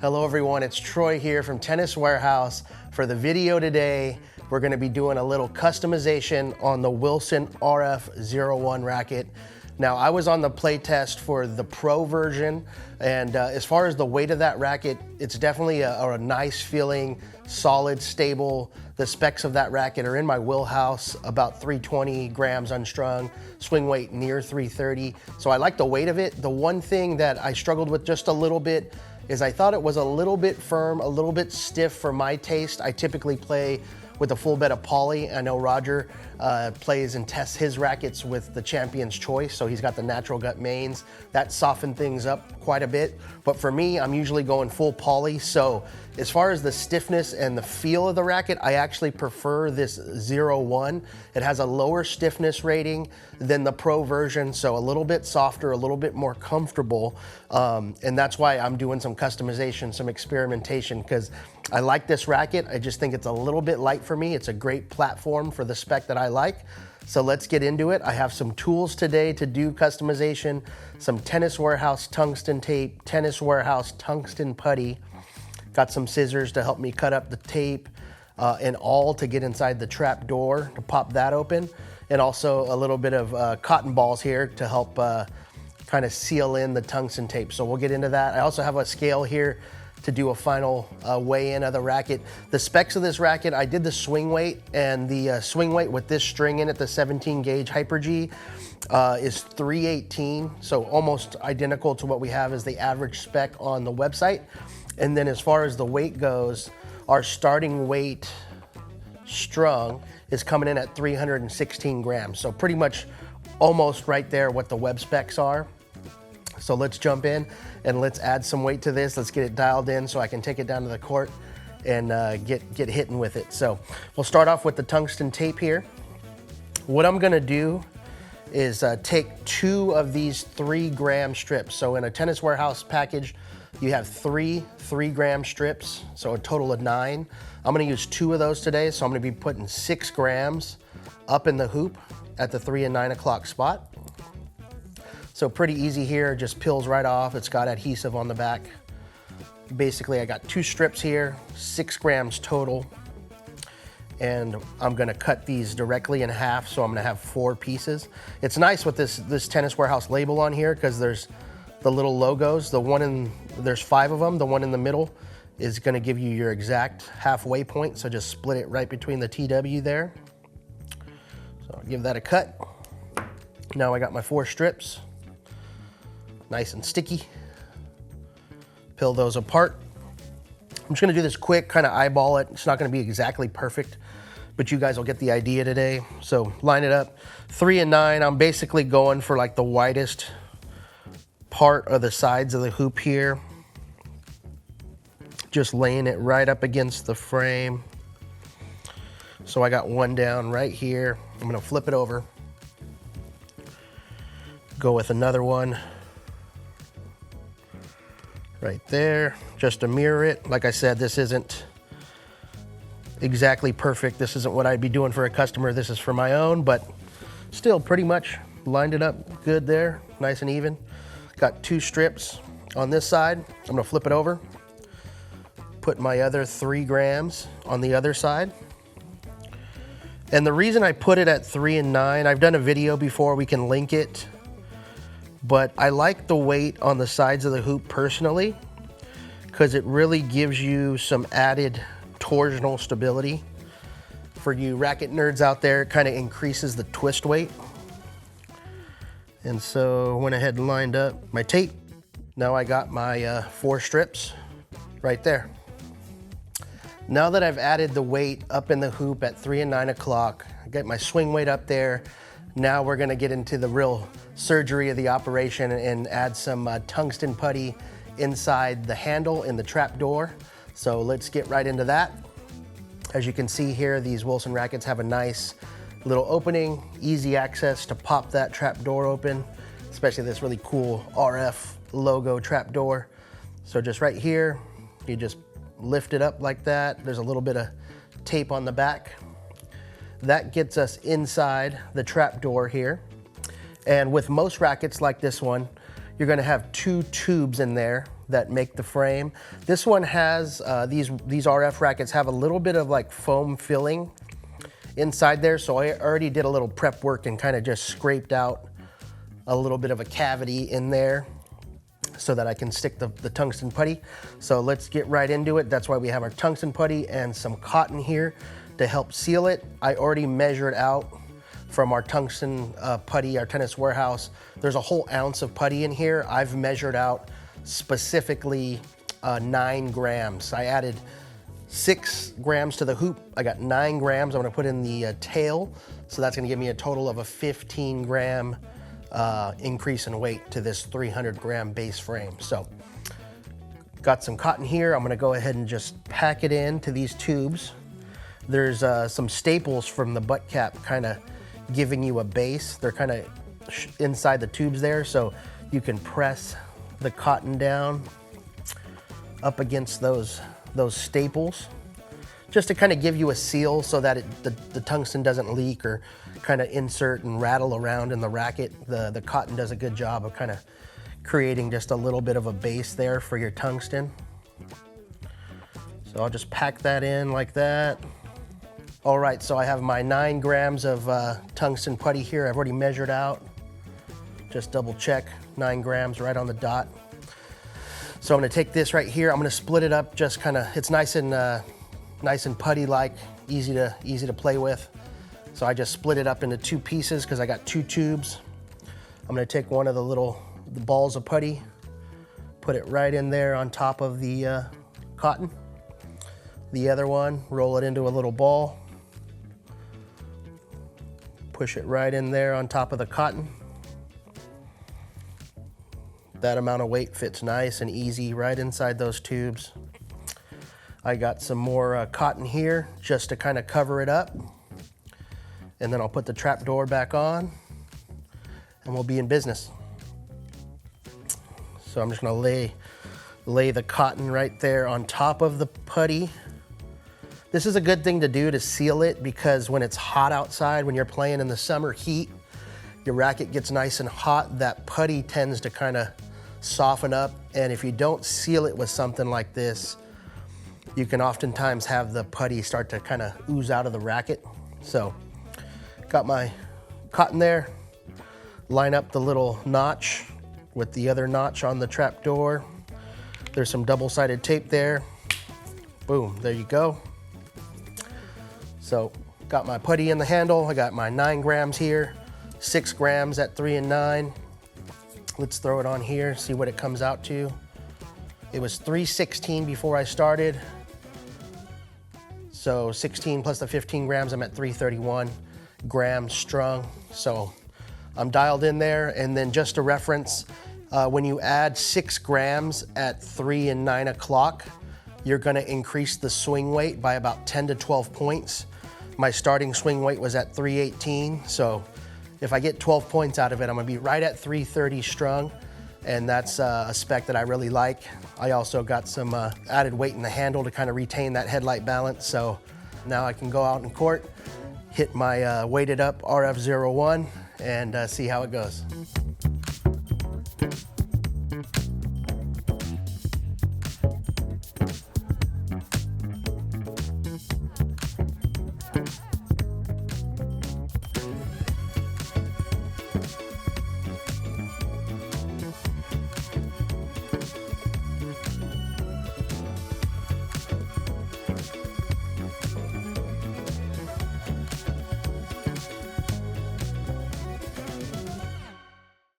Hello everyone, it's Troy here from Tennis Warehouse. For the video today, we're gonna be doing a little customization on the Wilson RF01 racket. Now, I was on the play test for the Pro version, and as far as the weight of that racket, it's definitely a nice feeling, solid, stable. The specs of that racket are in my wheelhouse, about 320 grams unstrung, swing weight near 330. So I like the weight of it. The one thing that I struggled with just a little bit is I thought it was a little bit firm, a little bit stiff for my taste. I typically play with a full bed of poly. I know Roger plays and tests his rackets with the Champion's Choice, so he's got the natural gut mains. That softened things up quite a bit. But for me, I'm usually going full poly. So as far as the stiffness and the feel of the racket, I actually prefer this 01. It has a lower stiffness rating than the Pro version, so a little bit softer, a little bit more comfortable. And that's why I'm doing some customization, some experimentation, because I like this racket. I just think it's a little bit light for me. It's a great platform for the spec that I like. So let's get into it. I have some tools today to do customization, some Tennis Warehouse tungsten tape, Tennis Warehouse tungsten putty. Got some scissors to help me cut up the tape and all to get inside the trap door to pop that open. And also a little bit of cotton balls here to help kind of seal in the tungsten tape. So we'll get into that. I also have a scale here to do a final weigh-in of the racket. The specs of this racket, I did the swing weight, and the swing weight with this string in it, the 17 gauge Hyper G, is 318, so almost identical to what we have as the average spec on the website. And then as far as the weight goes, our starting weight strung is coming in at 316 grams. So pretty much almost right there what the web specs are. So let's jump in and let's add some weight to this. Let's get it dialed in so I can take it down to the court and get hitting with it. So we'll start off with the tungsten tape here. What I'm gonna do is take 2 of these 3-gram strips. So in a Tennis Warehouse package, you have 3 3-gram strips, so a total of 9. I'm gonna use 2 of those today, so I'm gonna be putting 6 grams up in the hoop at the 3 and 9 o'clock spot. So pretty easy here, just peels right off. It's got adhesive on the back. Basically, I got 2 strips here, 6 grams total. And I'm gonna cut these directly in half, so I'm gonna have 4 pieces. It's nice with this Tennis Warehouse label on here because there's the little logos. There's 5 of them. The one in the middle is gonna give you your exact halfway point, so just split it right between the TW there. So I'll give that a cut. Now I got my 4 strips. Nice and sticky. Peel those apart. I'm just gonna do this quick, kind of eyeball it. It's not gonna be exactly perfect, but you guys will get the idea today. So line it up. 3 and 9, I'm basically going for like the widest part of the sides of the hoop here. Just laying it right up against the frame. So I got 1 down right here. I'm gonna flip it over. Go with another one right there, just to mirror it. Like I said, this isn't exactly perfect. This isn't what I'd be doing for a customer. This is for my own, but still pretty much lined it up good there, nice and even. Got 2 strips on this side. I'm gonna flip it over, put my other 3 grams on the other side. And the reason I put it at 3 and 9, I've done a video before, we can link it, but I like the weight on the sides of the hoop personally because it really gives you some added torsional stability. For you racket nerds out there, it kind of increases the twist weight. And so went ahead and lined up my tape. Now I got my 4 strips right there. Now that I've added the weight up in the hoop at 3 and 9 o'clock, I get my swing weight up there. Now we're gonna get into the real surgery of the operation and add some tungsten putty inside the handle in the trap door. So let's get right into that. As you can see here, these Wilson rackets have a nice little opening, easy access to pop that trap door open, especially this really cool RF logo trap door. So just right here, you just lift it up like that. There's a little bit of tape on the back. That gets us inside the trap door here. And with most rackets like this one, you're gonna have 2 tubes in there that make the frame. This one has, these RF rackets have a little bit of like foam filling inside there, so I already did a little prep work and kind of just scraped out a little bit of a cavity in there so that I can stick the tungsten putty. So let's get right into it. That's why we have our tungsten putty and some cotton here to help seal it. I already measured out from our tungsten putty, our Tennis Warehouse. There's a whole ounce of putty in here. I've measured out specifically 9 grams. I added 6 grams to the hoop. I got 9 grams I'm gonna put in the tail. So that's gonna give me a total of a 15 gram increase in weight to this 300 gram base frame. So got some cotton here. I'm gonna go ahead and just pack it into these tubes. There's some staples from the butt cap kind of giving you a base. They're kind of inside the tubes there, so you can press the cotton down up against those staples just to kind of give you a seal so that the tungsten doesn't leak or kind of insert and rattle around in the racket. The cotton does a good job of kind of creating just a little bit of a base there for your tungsten. So I'll just pack that in like that. All right, so I have my 9 grams of tungsten putty here. I've already measured out. Just double check, 9 grams right on the dot. So I'm gonna take this right here. I'm gonna split it up, just kind of, it's nice and putty-like, easy to play with. So I just split it up into 2 pieces because I got 2 tubes. I'm gonna take one of the balls of putty, put it right in there on top of the cotton. The other one, roll it into a little ball. Push it right in there on top of the cotton. That amount of weight fits nice and easy right inside those tubes. I got some more cotton here just to kind of cover it up. And then I'll put the trap door back on and we'll be in business. So I'm just gonna lay the cotton right there on top of the putty. This is a good thing to do to seal it because when it's hot outside, when you're playing in the summer heat, your racket gets nice and hot, that putty tends to kind of soften up. And if you don't seal it with something like this, you can oftentimes have the putty start to kind of ooze out of the racket. So got my cotton there, line up the little notch with the other notch on the trap door. There's some double-sided tape there. Boom, there you go. So got my putty in the handle. I got my 9 grams here, 6 grams at 3 and 9. Let's throw it on here, see what it comes out to. It was 316 before I started. So 16 plus the 15 grams, I'm at 331 grams strung. So I'm dialed in there. And then just a reference, when you add 6 grams at 3 and 9 o'clock, you're gonna increase the swing weight by about 10 to 12 points. My starting swing weight was at 318, so if I get 12 points out of it, I'm gonna be right at 330 strung, and that's a spec that I really like. I also got some added weight in the handle to kind of retain that headlight balance, so now I can go out in court, hit my weighted up RF01, and see how it goes.